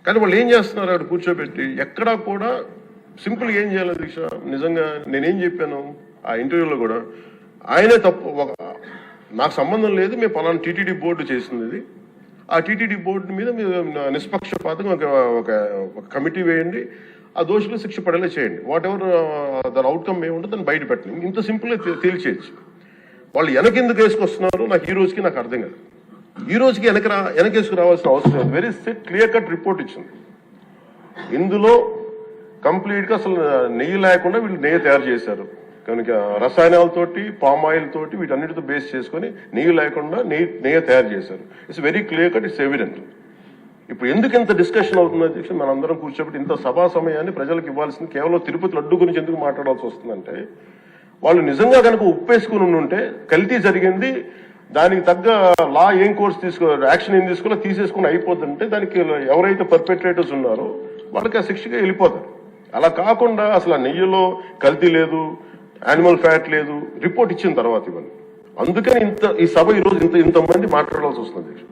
కానీ వాళ్ళు ఏం చేస్తున్నారు అక్కడ కూర్చోబెట్టి ఎక్కడా కూడా సింపుల్ ఏం చేయాలి దీక్ష నిజంగా నేనేం చెప్పాను ఆ ఇంటర్వ్యూలో కూడా ఆయనే తప్పు నాకు సంబంధం లేదు మేము పలానా టీటీడీ బోర్డు చేసింది ఇది ఆ టీటీడీ బోర్డు మీద మీరు నిష్పక్షపాతంగా ఒక కమిటీ వేయండి ఆ దోషులు శిక్ష పడేలా చేయండి వాట్ ఎవర్ దాని అవుట్కమ్ ఏముంటుందో దాన్ని బయట పెట్టండి ఇంత సింపుల్గా తేల్చేయచ్చు వాళ్ళు వెనకెందుకు వేసుకొస్తున్నారు నాకు ఈ రోజుకి నాకు అర్థం కాదు ఈ రోజుకి వెనకేసుకు రావాల్సిన అవసరం లేదు వెరీ క్లియర్ కట్ రిపోర్ట్ ఇచ్చింది ఇందులో కంప్లీట్గా అసలు నెయ్యి లేకుండా వీళ్ళు నెయ్యి తయారు చేశారు కనుక రసాయనాలతోటి పామ్ ఆయిల్ తోటి వీటన్నిటితో బేస్ చేసుకొని నెయ్యి లేకుండా నెయ్యి తయారు చేశారు it's very clear cut it's evident ఇప్పుడు ఎందుకు ఇంత డిస్కషన్ అవుతుంది అధ్యక్ష మనందరం కూర్చోబెట్టి ఇంత సభా సమయాన్ని ప్రజలకు ఇవ్వాల్సింది కేవలం తిరుపతి లడ్డు గురించి ఎందుకు మాట్లాడాల్సి వస్తుందంటే వాళ్ళు నిజంగా కనుక ఉప్పేసుకుని ఉంటే కల్తీ జరిగింది దానికి తగ్గ లా ఏం కోర్స్ యాక్షన్ ఏం తీసుకోవాలో తీసేసుకుని అయిపోతుంటే దానికి ఎవరైతే పర్పెట్రేటర్స్ ఉన్నారో వాళ్ళకి ఆ శిక్షగా వెళ్ళిపోతారు అలా కాకుండా అసలు ఆ నెయ్యిలో కల్తీ లేదు యానిమల్ ఫ్యాట్ లేదు రిపోర్ట్ ఇచ్చిన తర్వాత ఇవన్నీ అందుకని ఈ సభ ఈరోజు ఇంతమంది మాట్లాడాల్సి వస్తుంది